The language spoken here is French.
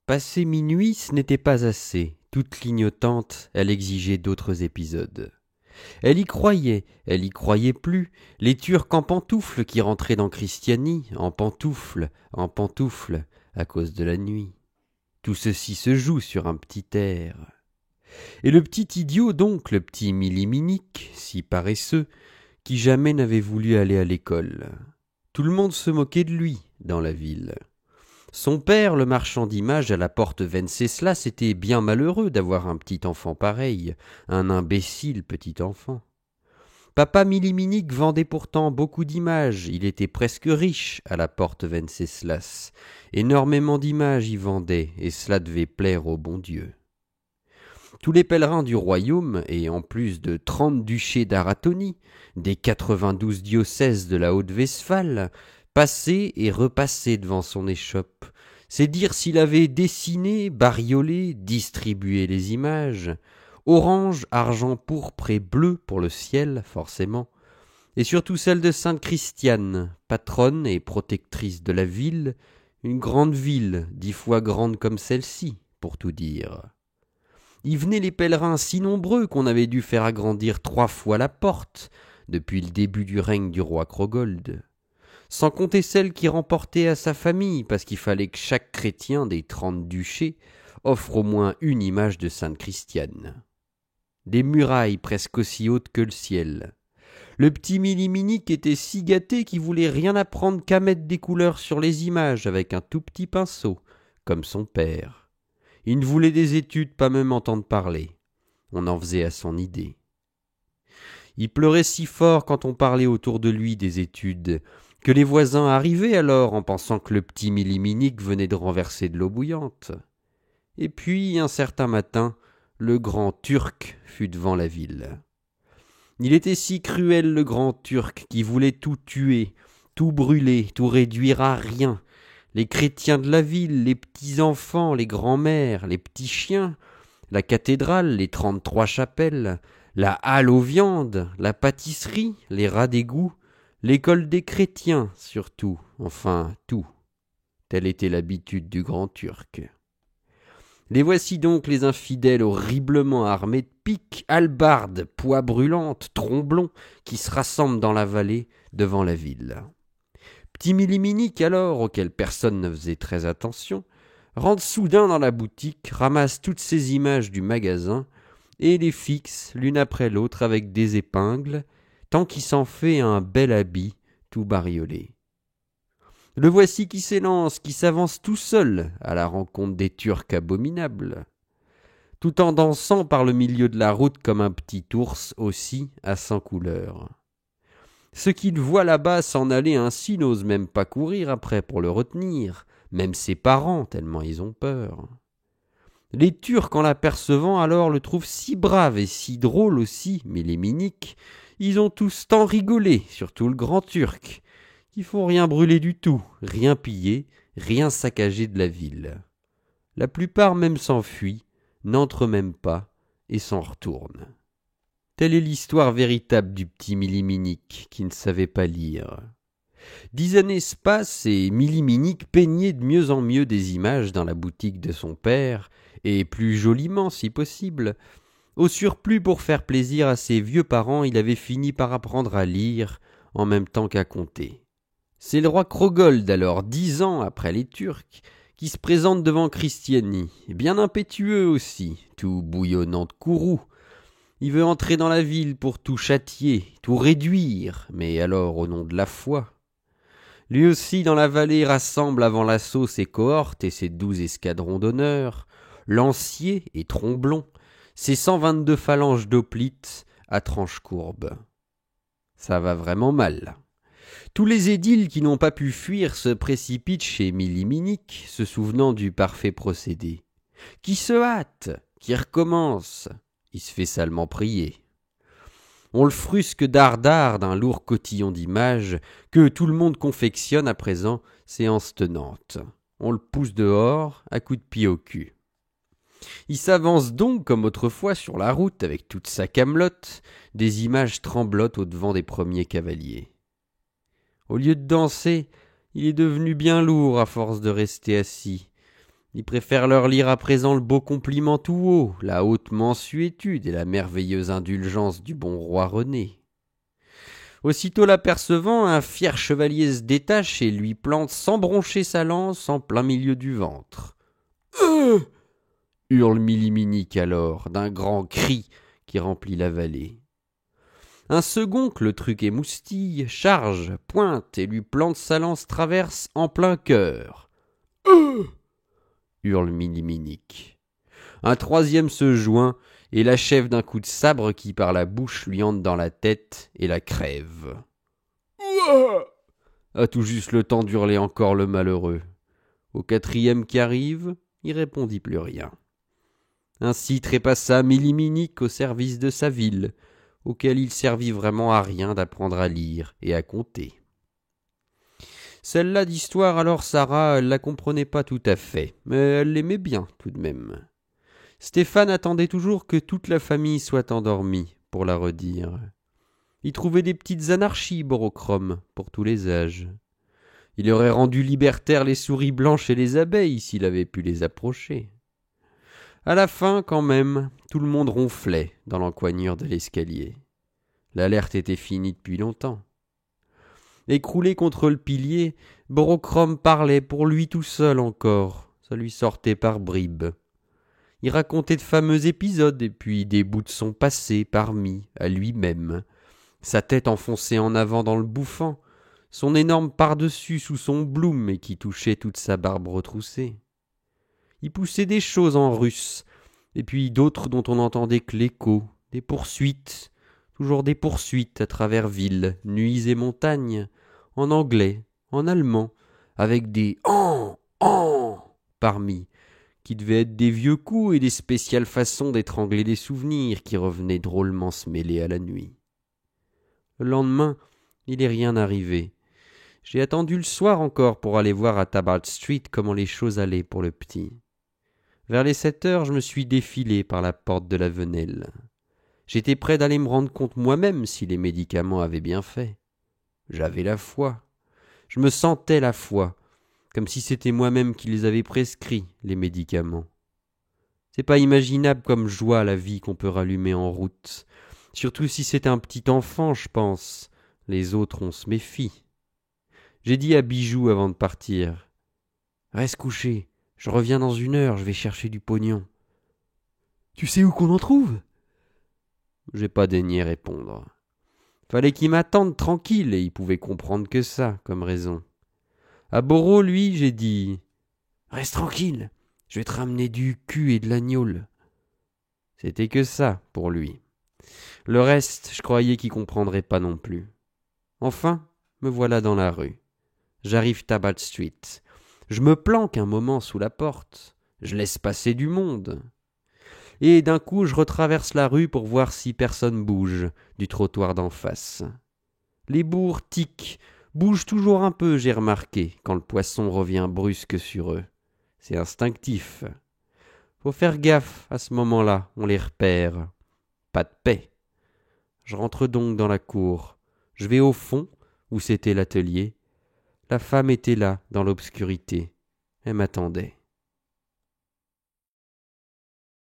Passé minuit, ce n'était pas assez. Toute clignotante, elle exigeait d'autres épisodes. Elle y croyait plus, les Turcs en pantoufles qui rentraient dans Christianie, en pantoufles, à cause de la nuit. Tout ceci se joue sur un petit air. Et le petit idiot donc, le petit Miliminique, si paresseux, qui jamais n'avait voulu aller à l'école. Tout le monde se moquait de lui dans la ville. Son père, le marchand d'images à la porte Venceslas, était bien malheureux d'avoir un petit enfant pareil, un imbécile petit enfant. Papa Miliminique vendait pourtant beaucoup d'images, il était presque riche à la porte Venceslas. Énormément d'images y vendait, et cela devait plaire au bon Dieu. Tous les pèlerins du royaume, et en plus de 30 duchés d'Aratonie, des 92 diocèses de la Haute-Westphale, passaient et repassaient devant son échoppe. C'est dire s'il avait dessiné, bariolé, distribué les images. Orange, argent, pourpre et bleu pour le ciel, forcément. Et surtout celle de Sainte Christiane, patronne et protectrice de la ville, une grande ville, 10 fois grande comme celle-ci, pour tout dire. Y venaient les pèlerins si nombreux qu'on avait dû faire agrandir 3 fois la porte, depuis le début du règne du roi Crogold. Sans compter celles qui remportaient à sa famille, parce qu'il fallait que chaque chrétien des 30 duchés offre au moins une image de Sainte Christiane. Des murailles presque aussi hautes que le ciel. Le petit Miliminique était si gâté qu'il voulait rien apprendre qu'à mettre des couleurs sur les images avec un tout petit pinceau, comme son père. Il ne voulait des études pas même entendre parler. On en faisait à son idée. Il pleurait si fort quand on parlait autour de lui des études, que les voisins arrivaient alors en pensant que le petit Miliminique venait de renverser de l'eau bouillante. Et puis, un certain matin, le grand Turc fut devant la ville. Il était si cruel, le grand Turc, qui voulait tout tuer, tout brûler, tout réduire à rien. Les chrétiens de la ville, les petits-enfants, les grands-mères, les petits chiens, la cathédrale, les 33 chapelles, la halle aux viandes, la pâtisserie, les rats d'égout, l'école des chrétiens surtout, enfin tout. Telle était l'habitude du grand Turc. Les voici donc les infidèles horriblement armés de piques, hallebardes, poix brûlantes, tromblons, qui se rassemblent dans la vallée devant la ville. Petit Miliminique alors, auquel personne ne faisait très attention, rentre soudain dans la boutique, ramasse toutes ces images du magasin et les fixe l'une après l'autre avec des épingles, tant qu'il s'en fait un bel habit tout bariolé. Le voici qui s'élance, qui s'avance tout seul à la rencontre des Turcs abominables, tout en dansant par le milieu de la route comme un petit ours aussi à 100 couleurs. Ceux qui le voient là-bas s'en aller ainsi n'osent même pas courir après pour le retenir, même ses parents tellement ils ont peur. Les Turcs en l'apercevant alors le trouvent si brave et si drôle aussi, mais les miniques, ils ont tous tant rigolé, surtout le grand Turc, qu'il faut rien brûler du tout, rien piller, rien saccager de la ville. La plupart même s'enfuient, n'entrent même pas et s'en retournent. Telle est l'histoire véritable du petit Miliminique qui ne savait pas lire. 10 années se passent et Miliminique peignait de mieux en mieux des images dans la boutique de son père, et plus joliment si possible. Au surplus, pour faire plaisir à ses vieux parents, il avait fini par apprendre à lire en même temps qu'à compter. C'est le roi Crogold alors, 10 ans après les Turcs, qui se présente devant Christianie, bien impétueux aussi, tout bouillonnant de courroux. Il veut entrer dans la ville pour tout châtier, tout réduire, mais alors au nom de la foi. Lui aussi dans la vallée rassemble avant l'assaut ses cohortes et ses 12 escadrons d'honneur, lanciers et tromblons, ses 122 phalanges d'hoplites à tranches courbes. Ça va vraiment mal. Tous les édiles qui n'ont pas pu fuir se précipitent chez Miliminique, se souvenant du parfait procédé. Qui se hâte, qui recommence, il se fait salement prier. On le frusque dardard d'un lourd cotillon d'images que tout le monde confectionne à présent, séance tenante. On le pousse dehors à coups de pied au cul. Il s'avance donc comme autrefois sur la route avec toute sa camelote, des images tremblotent au-devant des premiers cavaliers. Au lieu de danser, il est devenu bien lourd à force de rester assis. Il préfère leur lire à présent le beau compliment tout haut, la haute mansuétude et la merveilleuse indulgence du bon roi René. Aussitôt l'apercevant, un fier chevalier se détache et lui plante sans broncher sa lance en plein milieu du ventre. Hurle Miliminique alors, d'un grand cri qui remplit la vallée. Un second que le truc émoustille, charge, pointe et lui plante sa lance traverse en plein cœur. Hurle Miliminique. Un troisième se joint et l'achève d'un coup de sabre qui par la bouche lui entre dans la tête et la crève. A tout juste le temps d'hurler encore le malheureux. Au quatrième qui arrive, il répondit plus rien. Ainsi trépassa Miliminique au service de sa ville, auquel il servit vraiment à rien d'apprendre à lire et à compter. Celle-là d'histoire, alors Sarah, elle la comprenait pas tout à fait, mais elle l'aimait bien tout de même. Stéphane attendait toujours que toute la famille soit endormie pour la redire. Il trouvait des petites anarchies Borochrome pour tous les âges. Il aurait rendu libertaires les souris blanches et les abeilles s'il avait pu les approcher. À la fin, quand même, tout le monde ronflait dans l'encoignure de l'escalier. L'alerte était finie depuis longtemps. Écroulé contre le pilier, Borochrome parlait pour lui tout seul encore. Ça lui sortait par bribes. Il racontait de fameux épisodes et puis des bouts de son passé parmi à lui-même. Sa tête enfoncée en avant dans le bouffant, son énorme par-dessus sous son bloum et qui touchait toute sa barbe retroussée. Il poussait des choses en russe, et puis d'autres dont on n'entendait que l'écho, des poursuites, toujours des poursuites à travers villes, nuits et montagnes, en anglais, en allemand, avec des « en » parmi, qui devaient être des vieux coups et des spéciales façons d'étrangler des souvenirs qui revenaient drôlement se mêler à la nuit. Le lendemain, il n'est rien arrivé. J'ai attendu le soir encore pour aller voir à Tabard Street comment les choses allaient pour le petit. Vers les 7 heures, je me suis défilé par la porte de la Venelle. J'étais prêt d'aller me rendre compte moi-même si les médicaments avaient bien fait. J'avais la foi. Je me sentais la foi, comme si c'était moi-même qui les avais prescrits, les médicaments. C'est pas imaginable comme joie la vie qu'on peut rallumer en route, surtout si c'est un petit enfant, je pense. Les autres, on se méfie. J'ai dit à Bijou avant de partir. « Reste couché. Je reviens dans 1 heure, je vais chercher du pognon. »« Tu sais où qu'on en trouve ?» J'ai pas daigné répondre. Fallait qu'il m'attende tranquille et il pouvait comprendre que ça, comme raison. À Boro, lui, j'ai dit « Reste tranquille, je vais te ramener du cul et de l'agnole. » C'était que ça, pour lui. Le reste, je croyais qu'il comprendrait pas non plus. Enfin, me voilà dans la rue. J'arrive Tabard Street. Je me planque un moment sous la porte. Je laisse passer du monde. Et d'un coup, je retraverse la rue pour voir si personne bouge du trottoir d'en face. Les bourgs tiquent, bougent toujours un peu, j'ai remarqué, quand le poisson revient brusque sur eux. C'est instinctif. Faut faire gaffe, à ce moment-là, on les repère. Pas de paix. Je rentre donc dans la cour. Je vais au fond, où c'était l'atelier. La femme était là, dans l'obscurité. Elle m'attendait.